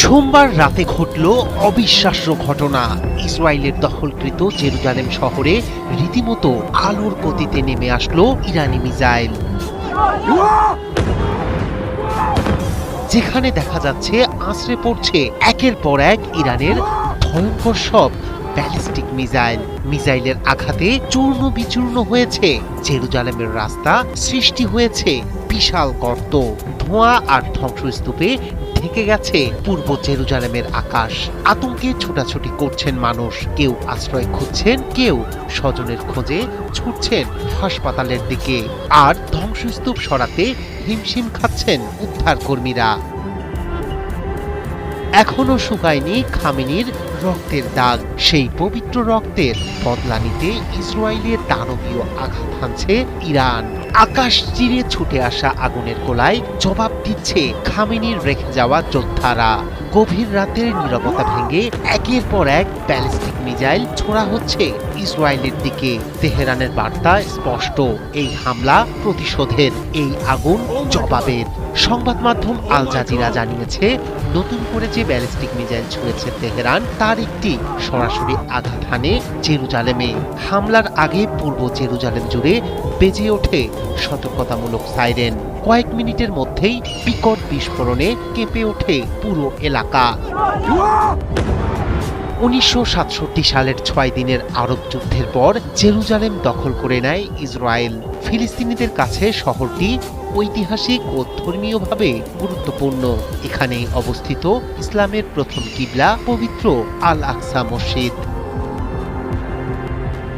সোমবার রাতে ঘটল অবিশ্বাস্য ঘটনা। ইসরায়েলের দখলকৃত জেরুজালেম শহরে রীতিমতো আলোর গতিতে নেমে আসলো ইরানি মিসাইল, যেখানে দেখা যাচ্ছে আছড়ে পড়ছে একের পর এক ইরানের ভয়ঙ্কর সব ব্যালিস্টিক মিসাইলের আঘাতে চূর্ণ বিচূর্ণ হয়েছে জেরুজালেমের রাস্তা, সৃষ্টি হয়েছে বিশাল গর্ত, ধোঁয়া আর ধ্বংসস্তূপে ঢেকে গেছে পূর্ব জেরুজালেমের আকাশ। আতঙ্কে ছোটাছুটি করছেন মানুষ, কেউ আশ্রয় খুঁজছেন, কেউ স্বজনের খোঁজে ছুটছেন হাসপাতালের দিকে, আর ধ্বংসস্তূপ সরাতে হিমশিম খাচ্ছেন উদ্ধার কর্মীরা। এখনো শুকায়নি খামেনির রক্তের দাগ। সেই পবিত্র রক্তের বদলা নিতে ইসরায়েলের দানবীয় আঘাত হানছে ইরান। আকাশ চিরে ছুটে আসা আগুনের গোলায় জবাব দিচ্ছে খামেনির রেখে যাওয়া যোদ্ধারা। গভীর রাতের নীরবতা ভেঙে একের পর এক ব্যালিস্টিক মিসাইল ছোড়া হচ্ছে ইসরায়েলের দিকে। তেহরানের বার্তা স্পষ্ট, এই হামলা প্রতিশোধের, এই আগুন জবাবের। সংবাদ মাধ্যম আল জাজিরা জানিয়েছে, নতুন করে যে ব্যালিস্টিক মিসাইল ছুঁড়েছে তেহরান, তার একটি সরাসরি আঘাত হানে জেরুজালেমে। হামলার আগে পূর্ব জেরুজালেম জুড়ে বেজে ওঠে সতর্কতামূলক সাইরেন। কয়েক মিনিটের মধ্যেই বিকট বিস্ফোরণে কেঁপে ওঠে পুরো এলাকা। 1967 সালের 6 দিনের আরব যুদ্ধের পর জেরুজালেম দখল করে নেয় ইসরায়েল। ফিলিস্তিনিদের কাছে শহরটি ঐতিহাসিক ও ধর্মীয়ভাবে গুরুত্বপূর্ণ। এখানে অবস্থিত ইসলামের প্রথম কিবলা পবিত্র আল আকসা মসজিদ।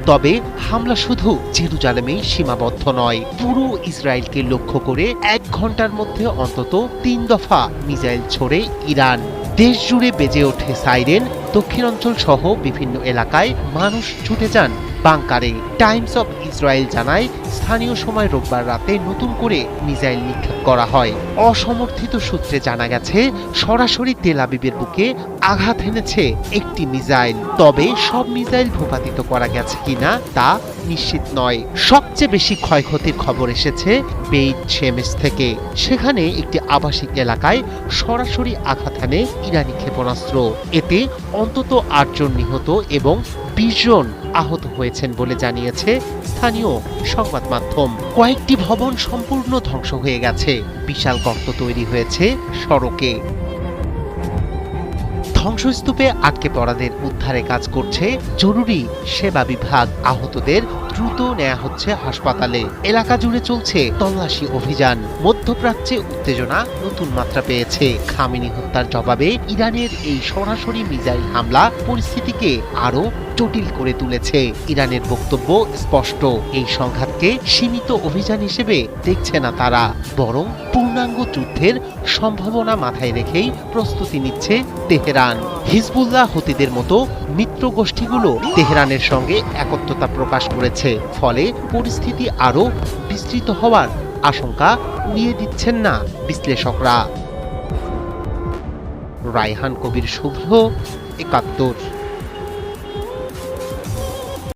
তবে হামলা শুধু জেরুজালেমেই সীমাবদ্ধ নয়, পুরো ইসরায়েলকে লক্ষ্য করে 1 ঘন্টার মধ্যে অন্তত 3 দফা মিসাইল ছোড়ে ইরান। দেশ জুড়ে বেজে ওঠে সাইরেন। দক্ষিণাঞ্চল সহ বিভিন্ন এলাকায় মানুষ ছুটে যান বাংকারে। টাইমস অফ ইসরায়েল জানায়, স্থানীয় সময় রোববার রাতে নতুন করে মিসাইল নিক্ষেপ করা হয়। অসমর্থিত সূত্রে জানা গেছে, সরাসরি তেল আবিবের বুকে আঘাত এনেছে একটি মিসাইল। তবে সব মিসাইল ভূপাতিত করা গেছে কিনা তা নিশ্চিত নয়। সবচেয়ে বেশি ক্ষয়ক্ষতির খবর এসেছে বেইত শেমেশ থেকে। সেখানে একটি আবাসিক এলাকায় সরাসরি আঘাত হানে ইরানি ক্ষেপণাস্ত্র। এতে অন্তত 8 জন নিহত এবং 20 জন আহত হয়েছেন বলে জানিয়েছে স্থানীয় সংবাদ মাধ্যম। কয়েকটি ভবন সম্পূর্ণ ধ্বংস হয়ে গেছে, বিশাল গর্ত তৈরি হয়েছে সড়কে। ধ্বংসস্তূপে আটকে পড়াদের উদ্ধারে কাজ করছে জরুরি সেবা বিভাগ। আহতদের দ্রুত নেওয়া হচ্ছে হাসপাতালে। এলাকা জুড়ে চলছে তল্লাশি অভিযান। মধ্যপ্রাচ্যে উত্তেজনা নতুন মাত্রা পেয়েছে। খামেনি হত্যার জবাবে ইরানের এই সরাসরি মিসাইল হামলা পরিস্থিতিকে আরো জটিল করে তুলেছে। ইরানের বক্তব্য স্পষ্ট, এই সংঘাতকে সীমিত অভিযান হিসেবে দেখছে না তারা, বরং পূর্ণাঙ্গ যুদ্ধের সম্ভাবনা মাথায় রেখেই প্রস্তুতি নিচ্ছে তেহরান। হিজবুল্লাহ হুতিদের মতো মিত্র গোষ্ঠীগুলো তেহরানের সঙ্গে একত্রতা প্রকাশ করেছে। ফলে পরিস্থিতি আরো বিস্তৃত হওয়ার আশঙ্কা উড়িয়ে দিচ্ছেন না বিশ্লেষকরা। রায়হান কবির, শুভ্র, ৭১।